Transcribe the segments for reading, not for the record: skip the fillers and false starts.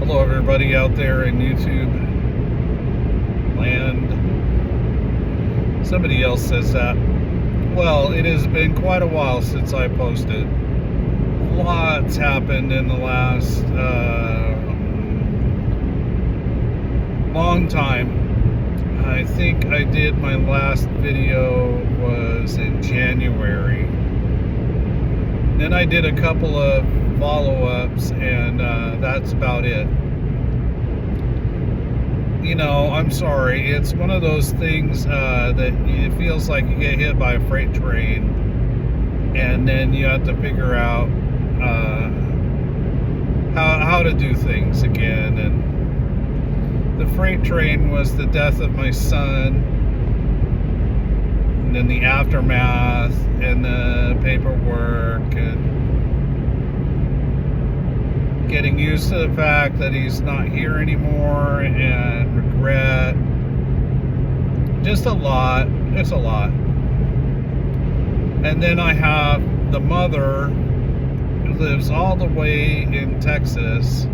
Hello, everybody out there in YouTube land. Somebody else says that. Well, it has been quite a while since I posted. Lots happened in the last long time. I think I did my last video was in January. Then I did a couple of follow-ups, and that's about it. You know, I'm sorry. It's one of those things that it feels like you get hit by a freight train, and then you have to figure out how to do things again. And the freight train was the death of my son, and then the aftermath, and the paperwork, and getting used to the fact that he's not here anymore, and regret. Just a lot. It's a lot. And then I have the mother who lives all the way in Texas,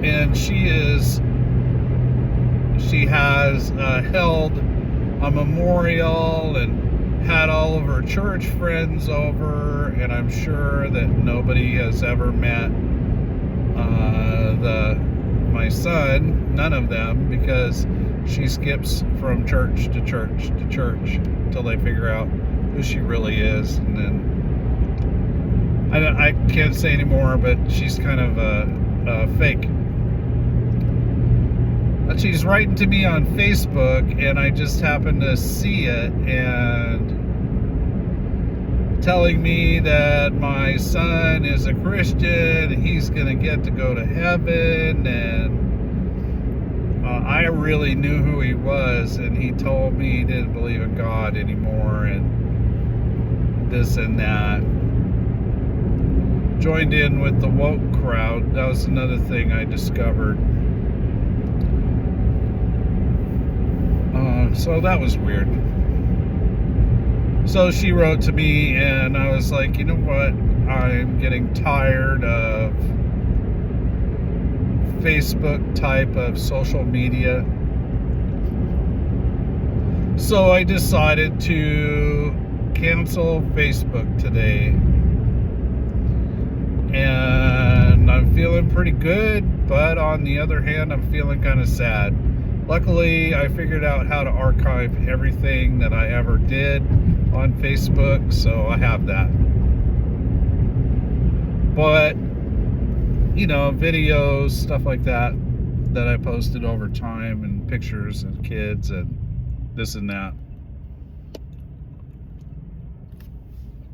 and she has held a memorial and had all of her church friends over, and I'm sure that nobody has ever met my son, none of them, because she skips from church to church to church until they figure out who she really is. And then I can't say anymore, but she's kind of a fake. But she's writing to me on Facebook, and I just happened to see it, and telling me that my son is a Christian, and he's going to get to go to heaven, and I really knew who he was, and he told me he didn't believe in God anymore, and this and that. Joined in with the woke crowd. That was another thing I discovered. So that was weird. So she wrote to me, and I was like, you know what? I'm getting tired of Facebook type of social media. So I decided to cancel Facebook today. And I'm feeling pretty good, but on the other hand, I'm feeling kind of sad. Luckily, I figured out how to archive everything that I ever did on Facebook, so I have that. But, you know, videos, stuff like that I posted over time, and pictures and kids and this and that.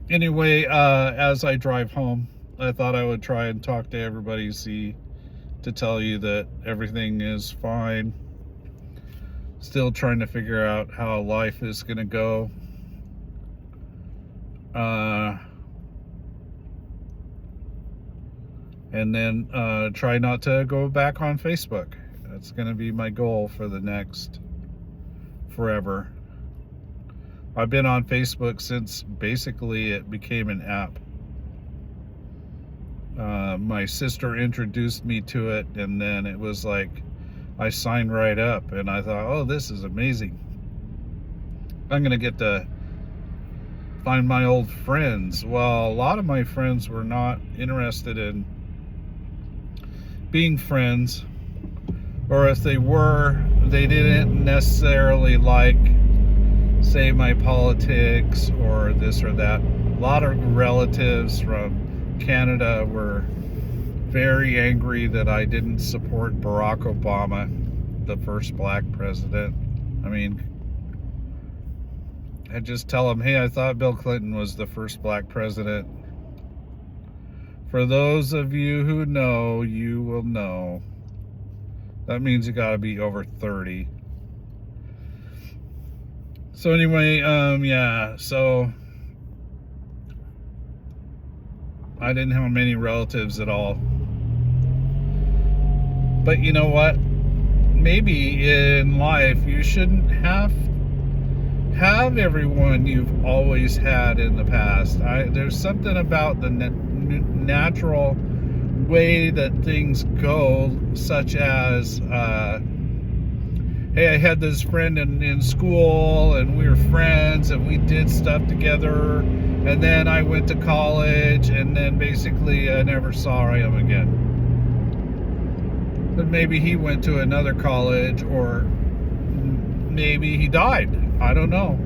Anyway, as I drive home, I thought I would try and talk to everybody, to tell you that everything is fine. Still trying to figure out how life is going to go. And then try not to go back on Facebook. That's going to be my goal for the next forever. I've been on Facebook since basically it became an app. My sister introduced me to it, and then it was like I signed right up, and I thought, oh, this is amazing. I'm going to get to find my old friends. Well, a lot of my friends were not interested in being friends, or if they were, they didn't necessarily like, say, my politics or this or that. A lot of relatives from Canada were very angry that I didn't support Barack Obama, the first black president. I mean, I just tell them, hey, I thought Bill Clinton was the first black president. For those of you who know, you will know. That means you gotta be over 30. So anyway, yeah, so I didn't have many relatives at all. But you know what? Maybe in life you shouldn't have everyone you've always had in the past. There's something about the natural way that things go, such as hey, I had this friend in school and we were friends and we did stuff together, and then I went to college and then basically I never saw him again. But maybe he went to another college, or maybe he died. I don't know.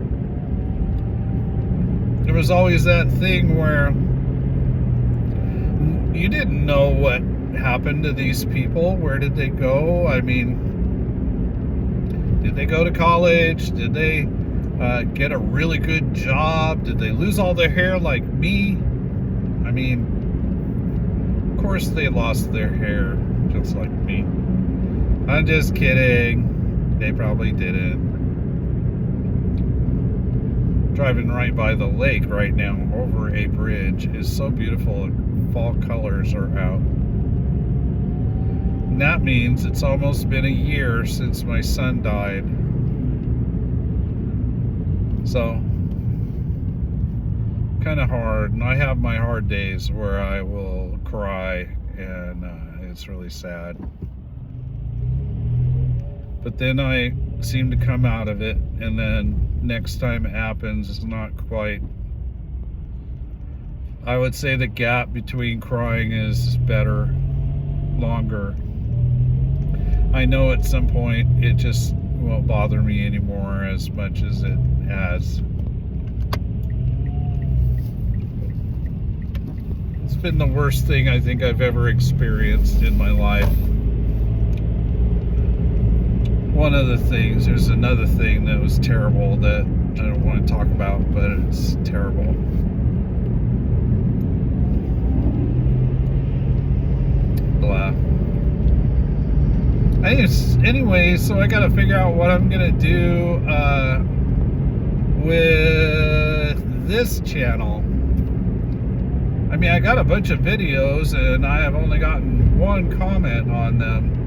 There was always that thing where you didn't know what happened to these people. Where did they go? I mean, did they go to college? Did they get a really good job? Did they lose all their hair like me? I mean, of course they lost their hair just like me. I'm just kidding. They probably didn't. Driving right by the lake right now over a bridge is so beautiful. Fall colors are out. And that means it's almost been a year since my son died. So, kind of hard. And I have my hard days where I will cry, and it's really sad. But then I seem to come out of it, and then next time it happens, it's not quite. I would say the gap between crying is better, longer. I know at some point it just won't bother me anymore as much as it has. It's been the worst thing I think I've ever experienced in my life. One of the things, there's another thing that was terrible that I don't want to talk about, but it's terrible. Blah. Anyway, so I gotta figure out what I'm gonna do with this channel. I mean, I got a bunch of videos and I have only gotten one comment on them.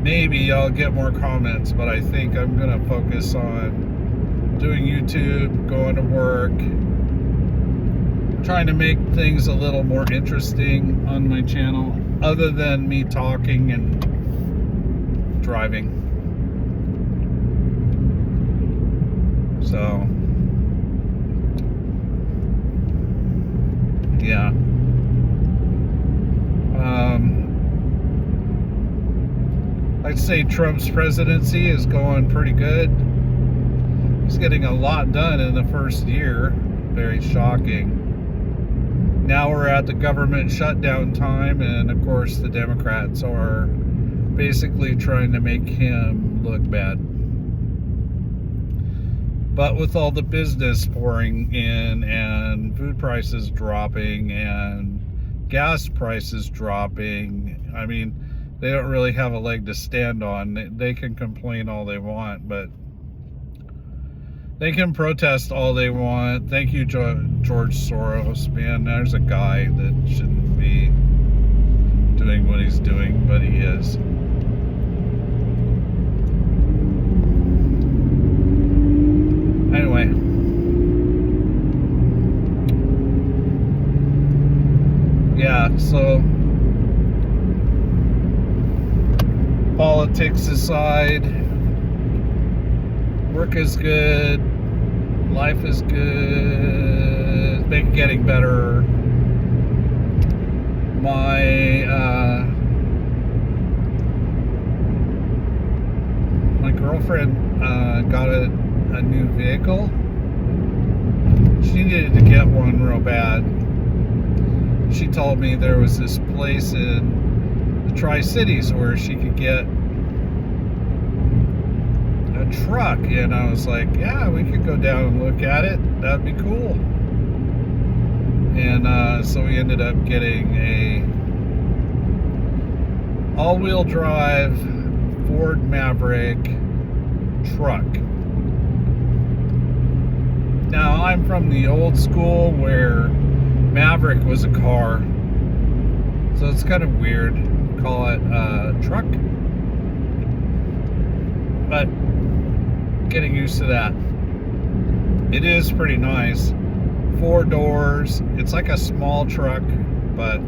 Maybe I'll get more comments, but I think I'm gonna focus on doing YouTube, going to work, trying to make things a little more interesting on my channel, other than me talking and driving. So, yeah. I'd say Trump's presidency is going pretty good. He's getting a lot done in the first year. Very shocking. Now we're at the government shutdown time, and of course the Democrats are basically trying to make him look bad. But with all the business pouring in and food prices dropping and gas prices dropping, I mean, they don't really have a leg to stand on. They can complain all they want, but they can protest all they want. Thank you, George Soros. Man, there's a guy that shouldn't be doing what he's doing, but he is. Anyway. Yeah, so politics aside, work is good, life is good, it's getting better. My girlfriend got a new vehicle. She needed to get one real bad. She told me there was this place in the Tri-Cities where she could get a truck, and I was like, yeah, we could go down and look at it. That'd be cool. And so we ended up getting a all-wheel drive Ford Maverick truck. Now, I'm from the old school where Maverick was a car, so it's kind of weird to call it a truck, but getting used to that. It is pretty nice. 4 doors. It's like a small truck, but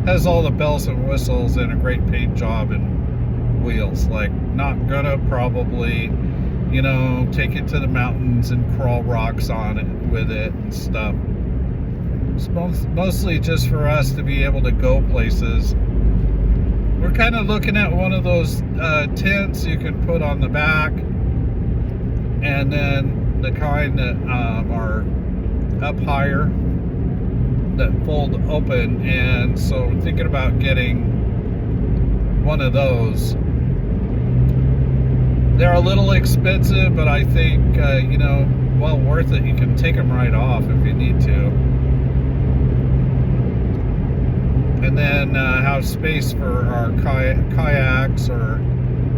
has all the bells and whistles and a great paint job and wheels. Like, not gonna probably, you know, take it to the mountains and crawl rocks on it with it and stuff. It's mostly just for us to be able to go places. We're kind of looking at one of those tents you can put on the back, and then the kind that are up higher that fold open, and so we're thinking about getting one of those. They're a little expensive, but I think you know, well worth it. You can take them right off if you need to, and then have space for our kayaks or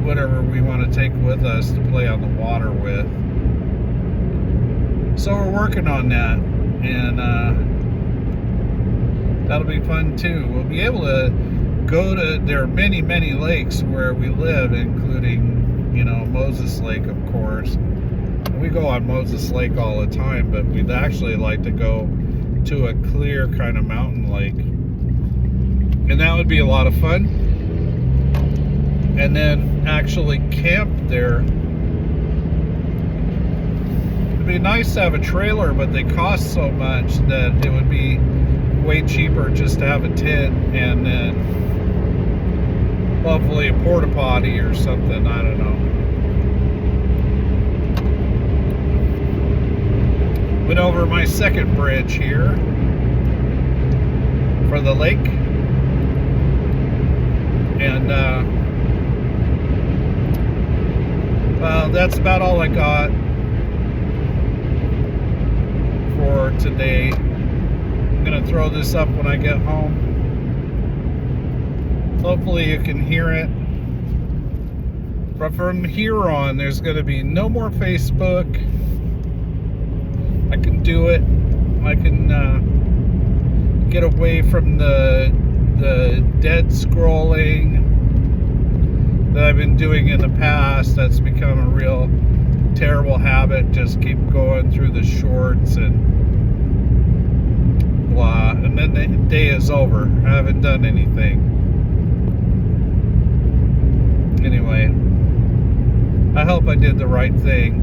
whatever we want to take with us to play on the water with. So we're working on that, and that'll be fun too. We'll be able to go to, there are many lakes where we live, including, you know, Moses Lake, of course. We go on Moses Lake all the time, but we'd actually like to go to a clear kind of mountain lake, and that would be a lot of fun. And then actually camp there. It'd be nice to have a trailer, but they cost so much that it would be way cheaper just to have a tent and then hopefully a porta potty or something. I don't know. Went over my second bridge here for the lake, and well, that's about all I got for today. I'm gonna throw this up when I get home. Hopefully you can hear it. But from here on, there's gonna be no more Facebook. I can do it. I can get away from the dead scrolling that I've been doing in the past. That's become a real terrible habit. Just keep going through the shorts and blah, and then the day is over. I haven't done anything. Anyway, I hope I did the right thing.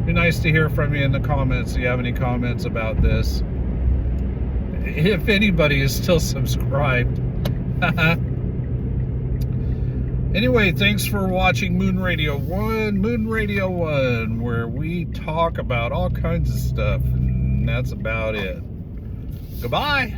Be nice to hear from you in the comments if you have any comments about this. If anybody is still subscribed. Anyway, thanks for watching Moon Radio 1, where we talk about all kinds of stuff, and that's about it. Goodbye.